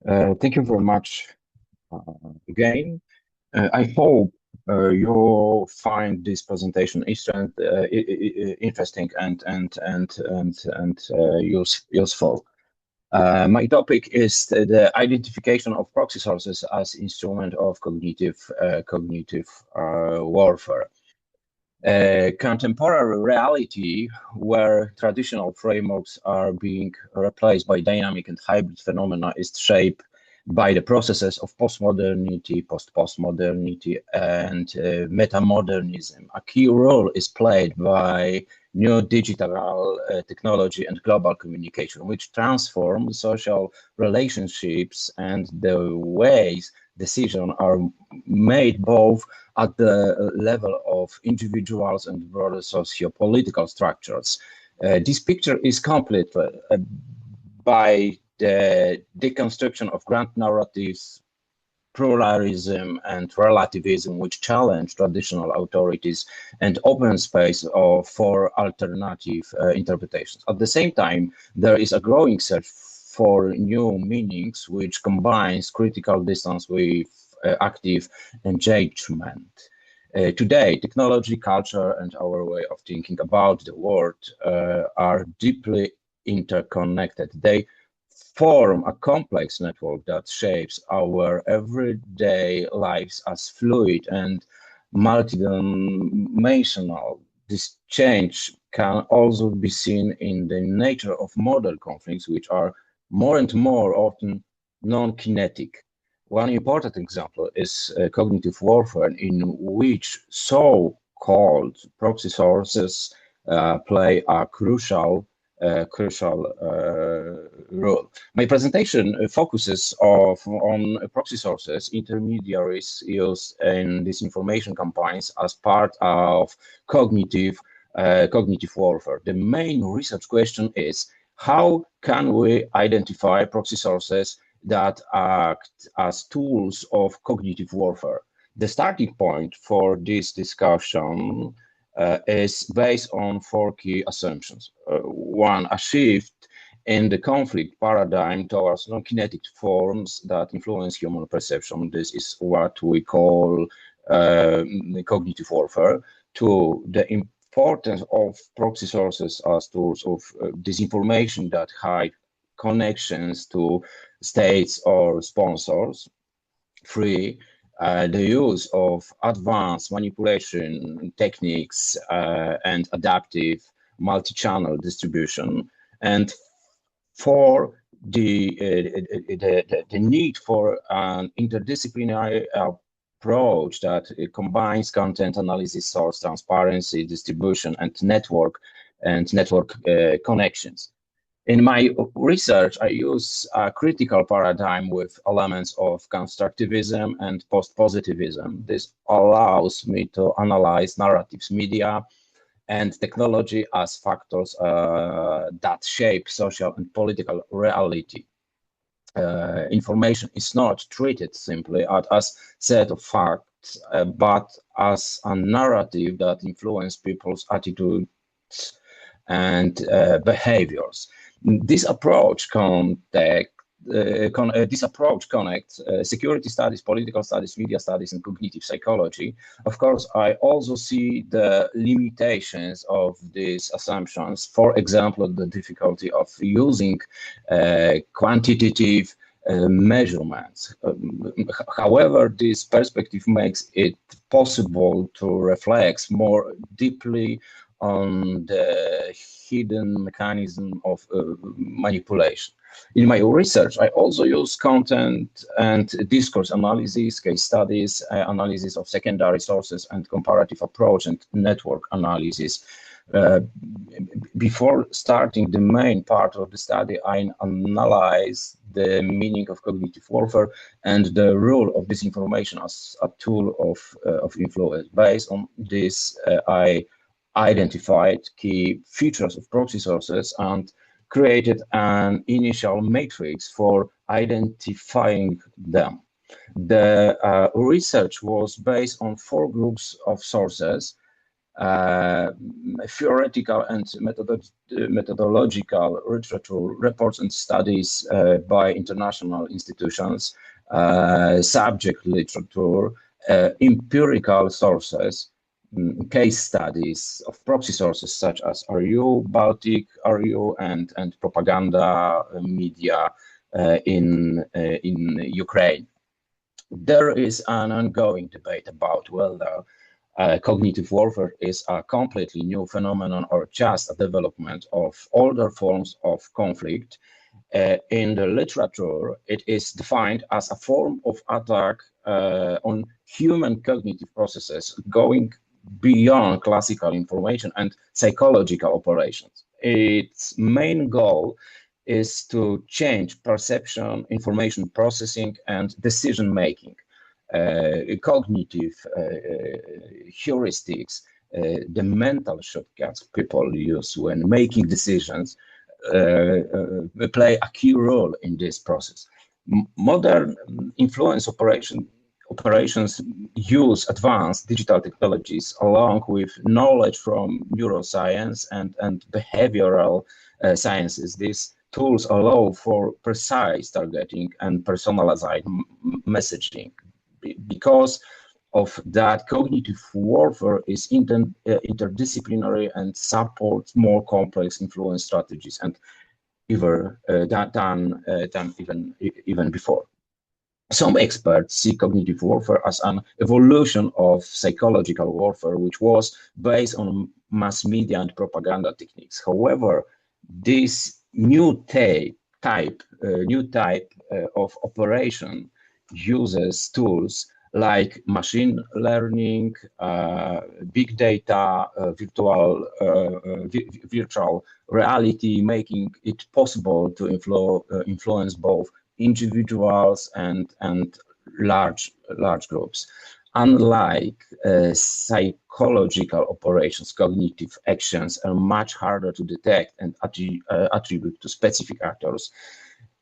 Thank you very much again. I hope you find this presentation interesting and useful. My topic is the identification of proxy sources as instrument of cognitive warfare. Contemporary reality, where traditional frameworks are being replaced by dynamic and hybrid phenomena, is shaped by the processes of postmodernity, post-postmodernity, and metamodernism. A key role is played by new digital technology and global communication, which transform social relationships and the ways decisions are made both at the level of individuals and broader socio-political structures. This picture is complete by the deconstruction of grand narratives, pluralism and relativism, which challenge traditional authorities and open space for alternative interpretations. At the same time, there is a growing search for new meanings, which combines critical distance with active engagement. Today, technology, culture, and our way of thinking about the world are deeply interconnected. They form a complex network that shapes our everyday lives as fluid and multidimensional. This change can also be seen in the nature of modern conflicts, which are more and more often non-kinetic. One important example is cognitive warfare, in which so-called proxy sources play a crucial role. My presentation focuses on proxy sources, intermediaries used in disinformation campaigns as part of cognitive warfare. The main research question is, how can we identify proxy sources that act as tools of cognitive warfare? The starting point for this discussion is based on four key assumptions. One, a shift in the conflict paradigm towards non-kinetic forms that influence human perception. This is what we call cognitive warfare. Two, the importance of proxy sources as tools of disinformation that hide connections to states or sponsors. Three, the use of advanced manipulation techniques and adaptive multi-channel distribution. And four, the need for an interdisciplinary approach that combines content analysis, source transparency, distribution, and network connections. In my research, I use a critical paradigm with elements of constructivism and post-positivism. This allows me to analyze narratives, media, and technology as factors that shape social and political reality. Information is not treated simply as a set of facts, but as a narrative that influences people's attitudes and behaviors. This approach connects security studies, political studies, media studies, and cognitive psychology. Of course, I also see the limitations of these assumptions. For example, the difficulty of using quantitative measurements. However, this perspective makes it possible to reflect more deeply on the hidden mechanism of manipulation. In my research, I also use content and discourse analysis, case studies, analysis of secondary sources, and comparative approach and network analysis. Before starting the main part of the study, I analyze the meaning of cognitive warfare and the role of disinformation as a tool of influence. Based on this, I identified key features of proxy sources and created an initial matrix for identifying them. The research was based on 4 groups of sources theoretical and methodological literature, reports and studies by international institutions, subject literature, empirical sources, case studies of proxy sources such as RU, Baltic, RU, and propaganda media in Ukraine. There is an ongoing debate about whether cognitive warfare is a completely new phenomenon or just a development of older forms of conflict. In the literature, it is defined as a form of attack on human cognitive processes going beyond classical information and psychological operations. Its main goal is to change perception, information processing, and decision making. Cognitive heuristics, the mental shortcuts people use when making decisions, play a key role in this process. Modern influence operations use advanced digital technologies along with knowledge from neuroscience and behavioral sciences. These tools allow for precise targeting and personalized messaging. Because of that, cognitive warfare is interdisciplinary and supports more complex influence strategies and than even before. Some experts see cognitive warfare as an evolution of psychological warfare, which was based on mass media and propaganda techniques. However, this new type of operation uses tools like machine learning, big data, virtual reality, making it possible to influence both individuals and large groups. Unlike psychological operations, cognitive actions are much harder to detect and attribute to specific actors.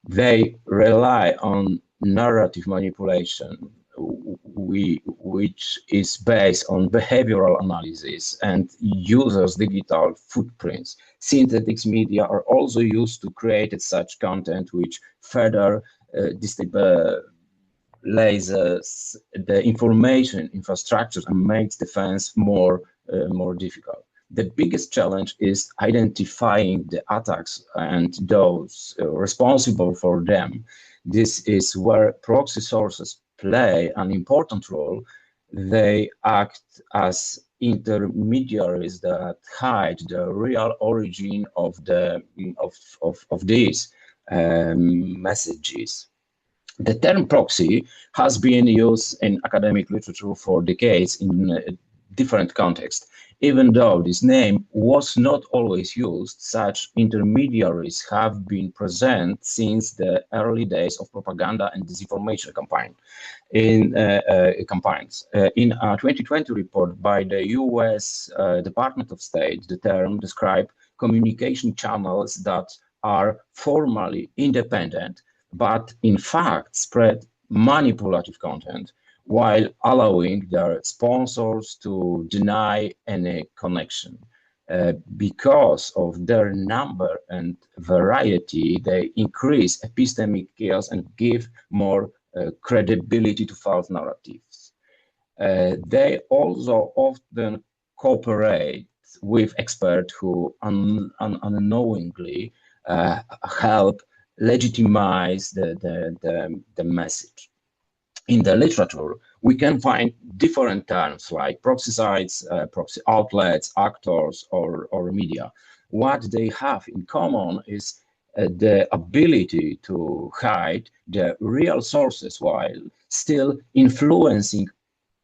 They rely on narrative manipulation, which is based on behavioral analysis and users' digital footprints. Synthetic media are also used to create such content, which further destabilizes the information infrastructures and makes defense more difficult. The biggest challenge is identifying the attacks and those responsible for them. This is where proxy sources play an important role. They act as intermediaries that hide the real origin of these messages. The term proxy has been used in academic literature for decades in different contexts. Even though this name was not always used, such intermediaries have been present since the early days of propaganda and disinformation campaigns. In a 2020 report by the US Department of State, the term described communication channels that are formally independent, but in fact spread manipulative content, while allowing their sponsors to deny any connection. Because of their number and variety, they increase epistemic chaos and give more credibility to false narratives. They also often cooperate with experts who unknowingly help legitimize the message. In the literature, we can find different terms like proxy sites, proxy outlets, actors, or media. What they have in common is the ability to hide the real sources while still influencing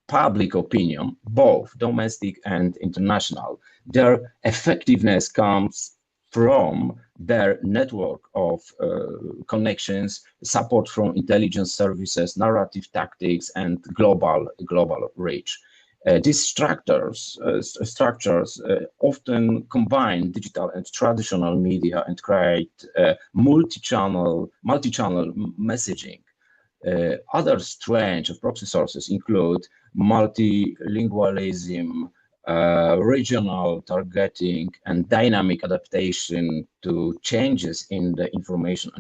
public opinion, both domestic and international. Their effectiveness comes from their network of connections, support from intelligence services, narrative tactics, and global reach. These structures often combine digital and traditional media and create multi-channel messaging. Other strengths of proxy sources include multilingualism, regional targeting, and dynamic adaptation to changes in the information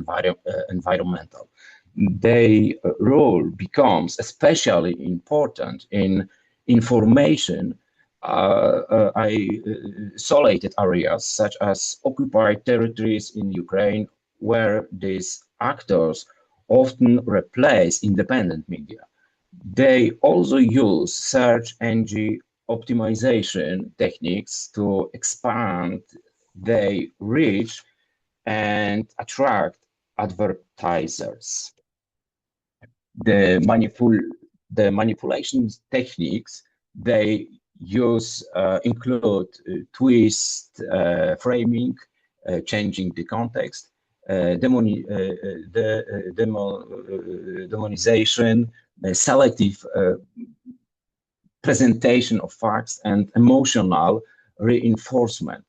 environmental. Their role becomes especially important in information isolated areas such as occupied territories in Ukraine, where these actors often replace independent media. They also use search engine optimization techniques to expand their reach and attract advertisers. The manipulation techniques they use include twist framing, changing the context, demonization, selective presentation of facts, and emotional reinforcement.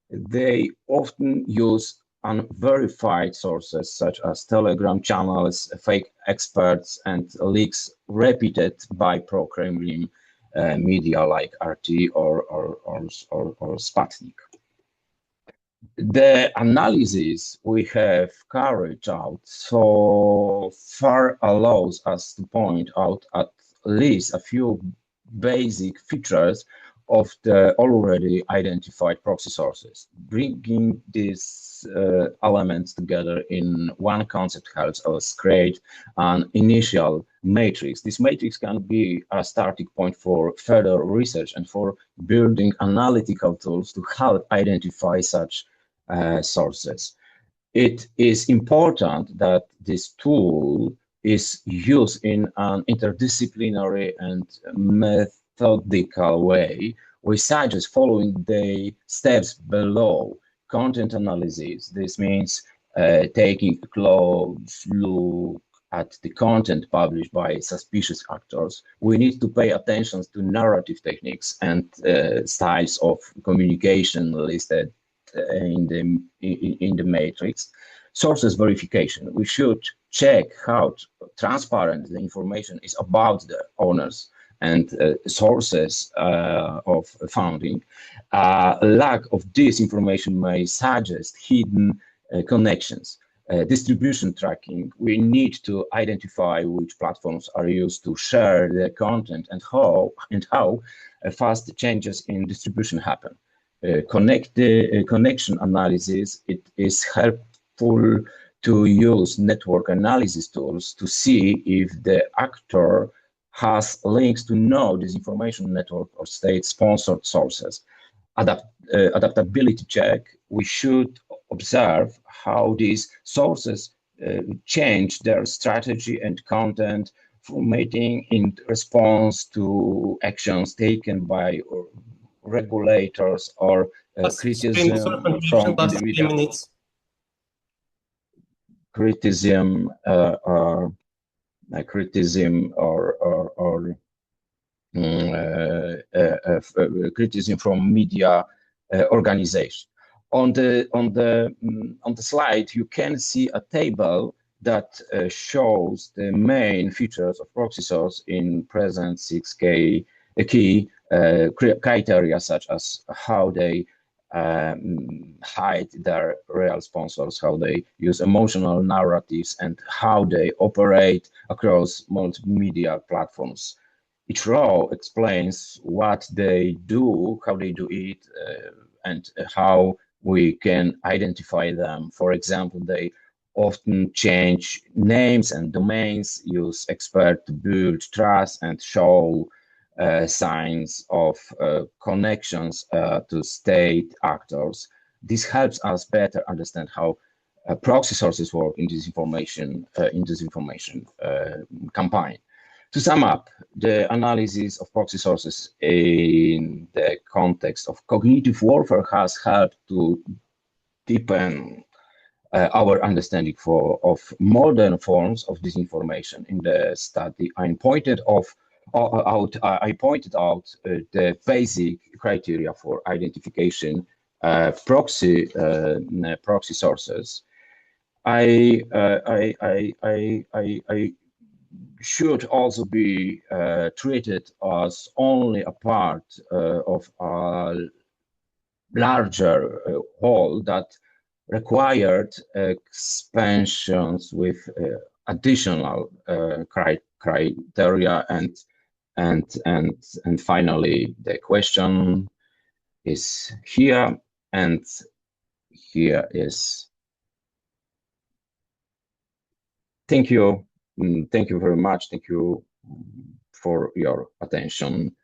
They often use unverified sources such as Telegram channels, fake experts, and leaks repeated by pro-Kremlin media like RT or Sputnik. The analysis we have carried out so far allows us to point out at least a few basic features of the already identified proxy sources. Bringing these elements together in one concept helps us create an initial matrix. This matrix can be a starting point for further research and for building analytical tools to help identify such sources. It is important that this tool is used in an interdisciplinary and methodical way. We suggest following the steps below. Content analysis. This means taking a close look at the content published by suspicious actors. We need to pay attention to narrative techniques and styles of communication listed in the matrix. Sources verification. We should check how transparent the information is about the owners and sources of funding. Lack of this information may suggest hidden connections. Distribution tracking. We need to identify which platforms are used to share the content and how fast changes in distribution happen. Connection analysis. It is helpful to use network analysis tools to see if the actor has links to no disinformation network or state-sponsored sources. Adaptability check. We should observe how these sources change their strategy and content formatting in response to actions taken by regulators or criticism from individuals. Criticism from media organization. On the slide, you can see a table that shows the main features of proxy source in present 6 key criteria, such as how they hide their real sponsors, how they use emotional narratives, and how they operate across multimedia platforms. Each row explains what they do, how they do it, and how we can identify them. For example, they often change names and domains, use expert to build trust, and show signs of connections to state actors. This helps us better understand how proxy sources work in this information campaign. To sum up, the analysis of proxy sources in the context of cognitive warfare has helped to deepen our understanding of modern forms of disinformation. In the study, I pointed out the basic criteria for identification proxy sources. I should also be treated as only a part of a larger whole that required expansions with additional criteria, and finally the question is here, and here is. Thank you very much. Thank you for your attention.